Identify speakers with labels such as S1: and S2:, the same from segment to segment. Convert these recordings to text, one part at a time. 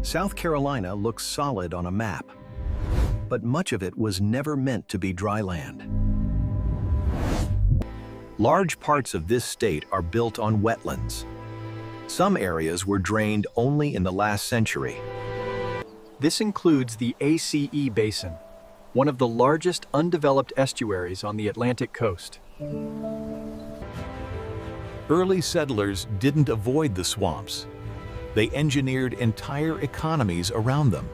S1: South Carolina looks solid on a map, but much of it was never meant to be dry land. Large parts of this state are built on wetlands. Some areas were drained only in the last century.
S2: This includes the ACE Basin, one of the largest undeveloped estuaries on the Atlantic coast.
S3: Early settlers didn't avoid the swamps. They engineered entire economies around them.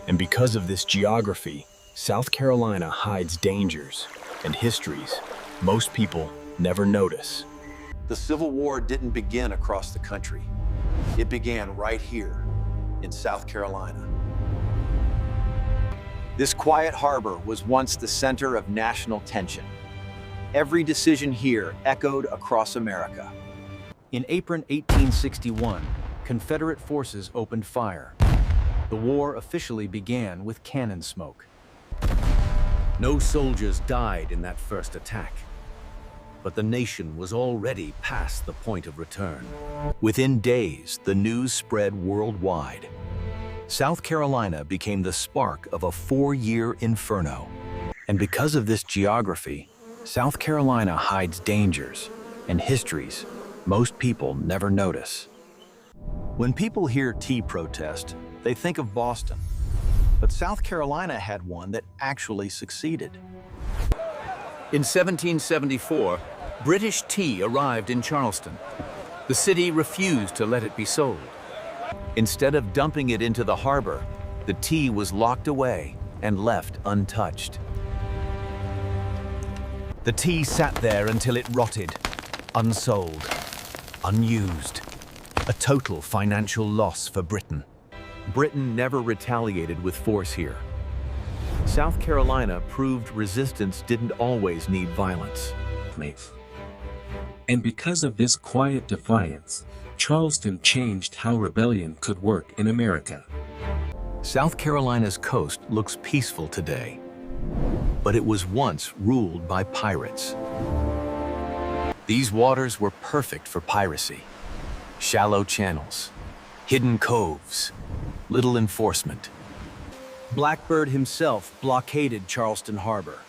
S4: And because of this geography, South Carolina hides dangers and histories most people never notice.
S1: The Civil War didn't begin across the country. It began right here in South Carolina. This quiet harbor was once the center of national tension. Every decision here echoed across America. In April 1861, Confederate forces opened fire. The war officially began with cannon smoke.
S5: No soldiers died in that first attack, but the nation was already past the point of return.
S1: Within days, the news spread worldwide. South Carolina became the spark of a 4-year inferno. And because of this geography, South Carolina hides dangers and histories most people never notice. When people hear tea protest, they think of Boston. But South Carolina had one that actually succeeded.
S5: In 1774, British tea arrived in Charleston. The city refused to let it be sold. Instead of dumping it into the harbor, the tea was locked away and left untouched. The tea sat there until it rotted, unsold, unused. A total financial loss for Britain.
S3: Britain never retaliated with force here. South Carolina proved resistance didn't always need violence.
S6: And because of this quiet defiance, Charleston changed how rebellion could work in America.
S1: South Carolina's coast looks peaceful today, but it was once ruled by pirates. These waters were perfect for piracy. Shallow channels, hidden coves, little enforcement. Blackbird himself blockaded Charleston Harbor.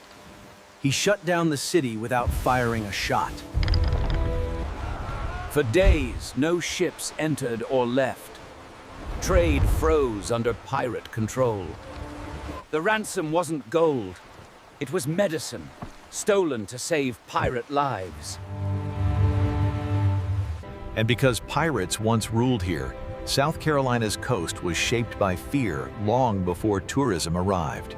S1: He shut down the city without firing a shot.
S5: For days, no ships entered or left. Trade froze under pirate control. The ransom wasn't gold. It was medicine, stolen to save pirate lives.
S3: And because pirates once ruled here, South Carolina's coast was shaped by fear long before tourism arrived.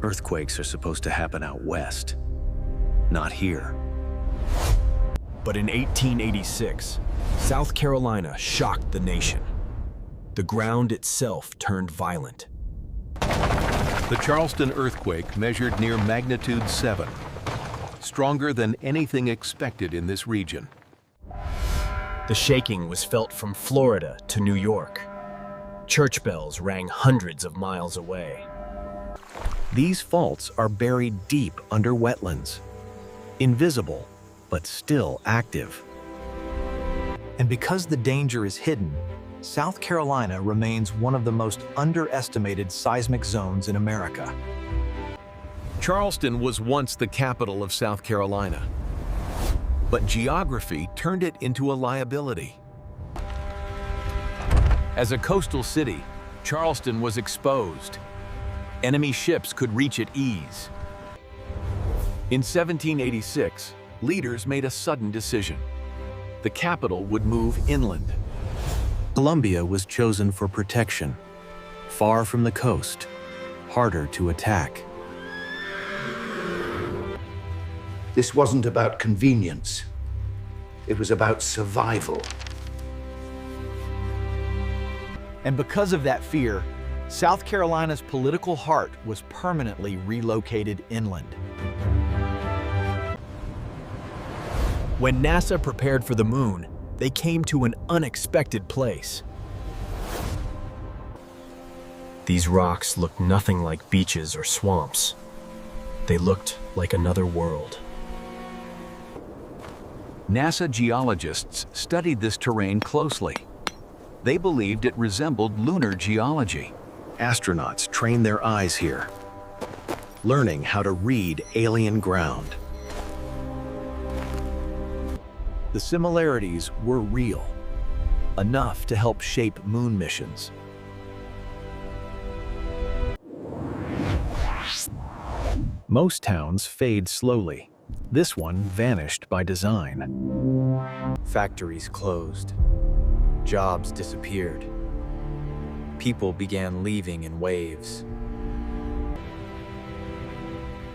S1: Earthquakes are supposed to happen out west, not here.
S4: But in 1886, South Carolina shocked the nation. The ground itself turned violent.
S3: The Charleston earthquake measured near magnitude 7, stronger than anything expected in this region.
S4: The shaking was felt from Florida to New York. Church bells rang hundreds of miles away.
S1: These faults are buried deep under wetlands, invisible, but still active. And because the danger is hidden, South Carolina remains one of the most underestimated seismic zones in America.
S3: Charleston was once the capital of South Carolina, but geography turned it into a liability. As a coastal city, Charleston was exposed. Enemy ships could reach at ease. In 1786, leaders made a sudden decision. The capital would move inland.
S1: Columbia was chosen for protection, far from the coast, harder to attack.
S7: This wasn't about convenience. It was about survival.
S1: And because of that fear, South Carolina's political heart was permanently relocated inland.
S4: When NASA prepared for the moon, they came to an unexpected place. These rocks looked nothing like beaches or swamps. They looked like another world.
S3: NASA geologists studied this terrain closely. They believed it resembled lunar geology.
S1: Astronauts trained their eyes here, learning how to read alien ground.
S3: The similarities were real, enough to help shape moon missions.
S1: Most towns fade slowly. This one vanished by design.
S2: Factories closed. Jobs disappeared. People began leaving in waves.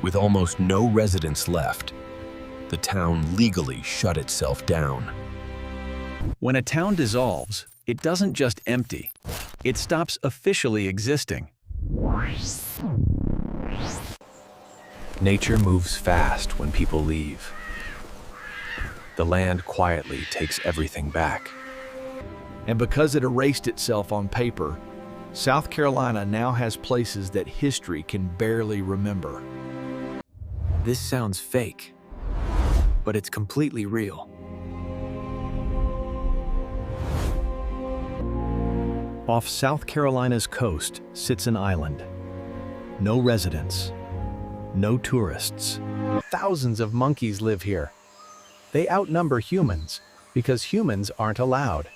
S4: With almost no residents left, the town legally shut itself down.
S1: When a town dissolves, it doesn't just empty. It stops officially existing.
S3: Nature moves fast when people leave. The land quietly takes everything back.
S2: And because it erased itself on paper, South Carolina now has places that history can barely remember. This sounds fake, but it's completely real.
S1: Off South Carolina's coast sits an island. No residents, no tourists.
S2: Thousands of monkeys live here. They outnumber humans because humans aren't allowed.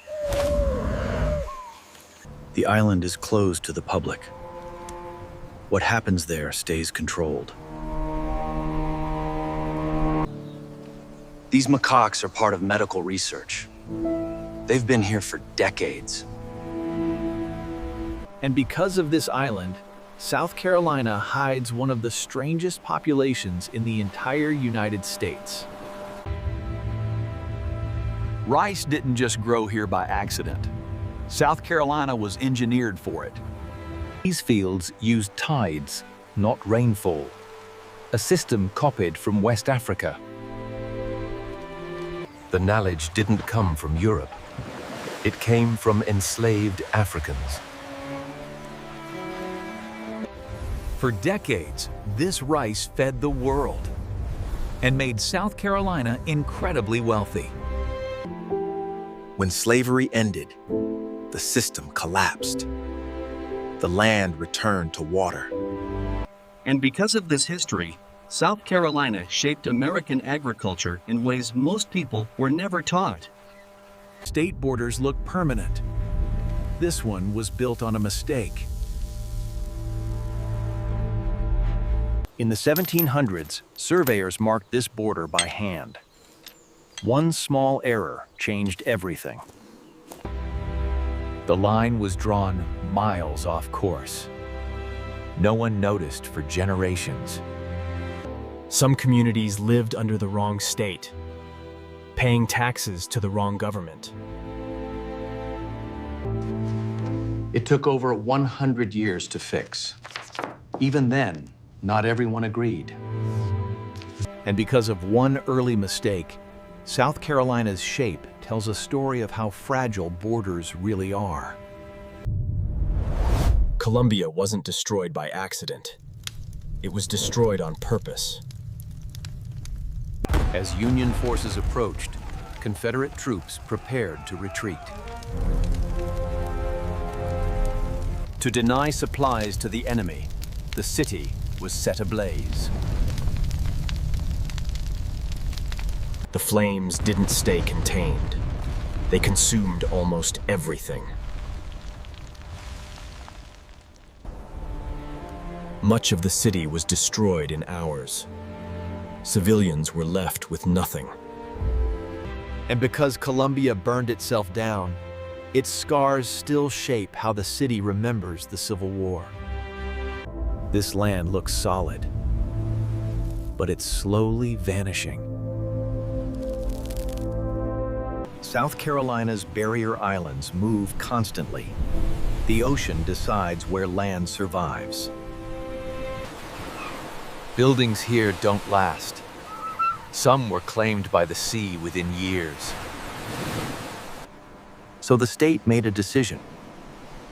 S1: The island is closed to the public. What happens there stays controlled.
S8: These macaques are part of medical research. They've been here for decades.
S2: And because of this island, South Carolina hides one of the strangest populations in the entire United States.
S3: Rice didn't just grow here by accident. South Carolina was engineered for it.
S1: These fields used tides, not rainfall, a system copied from West Africa.
S9: The knowledge didn't come from Europe. It came from enslaved Africans.
S3: For decades, this rice fed the world and made South Carolina incredibly wealthy.
S4: When slavery ended, the system collapsed. The land returned to water.
S10: And because of this history, South Carolina shaped American agriculture in ways most people were never taught.
S2: State borders look permanent. This one was built on a mistake.
S1: In the 1700s, surveyors marked this border by hand. One small error changed everything.
S3: The line was drawn miles off course. No one noticed for generations.
S11: Some communities lived under the wrong state, paying taxes to the wrong government.
S7: It took over 100 years to fix. Even then, not everyone agreed.
S2: And because of one early mistake, South Carolina's shape tells a story of how fragile borders really are.
S11: Columbia wasn't destroyed by accident. It was destroyed on purpose.
S3: As Union forces approached, Confederate troops prepared to retreat. To deny supplies to the enemy, the city was set ablaze.
S11: The flames didn't stay contained. They consumed almost everything. Much of the city was destroyed in hours. Civilians were left with nothing.
S2: And because Columbia burned itself down, its scars still shape how the city remembers the Civil War. This land looks solid, but it's slowly vanishing.
S1: South Carolina's barrier islands move constantly. The ocean decides where land survives.
S3: Buildings here don't last. Some were claimed by the sea within years.
S1: So the state made a decision.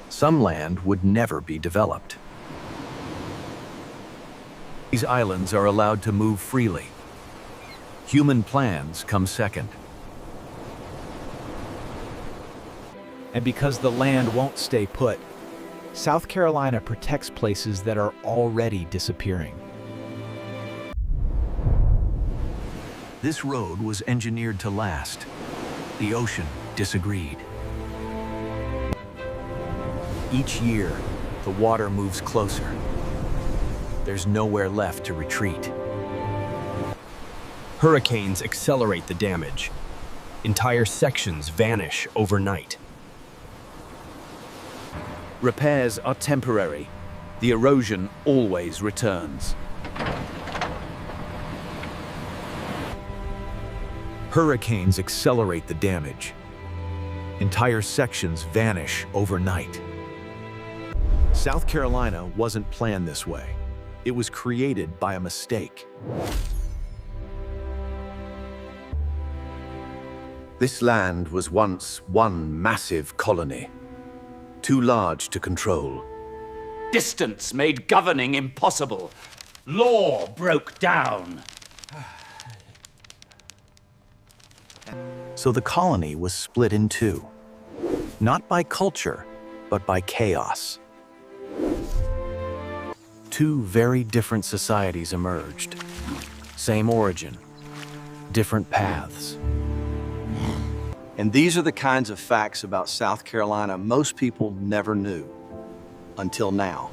S1: Some land would never be developed.
S3: These islands are allowed to move freely. Human plans come second.
S2: And because the land won't stay put, South Carolina protects places that are already disappearing.
S1: This road was engineered to last. The ocean disagreed. Each year, the water moves closer. There's nowhere left to retreat.
S4: Hurricanes accelerate the damage. Entire sections vanish overnight.
S5: Repairs are temporary. The erosion always returns.
S1: Hurricanes accelerate the damage. Entire sections vanish overnight. South Carolina wasn't planned this way. It was created by a mistake.
S5: This land was once one massive colony, too large to control.
S12: Distance made governing impossible. Law broke down.
S1: So the colony was split in two, not by culture, but by chaos. Two very different societies emerged. Same origin, different paths.
S8: And these are the kinds of facts about South Carolina most people never knew until now.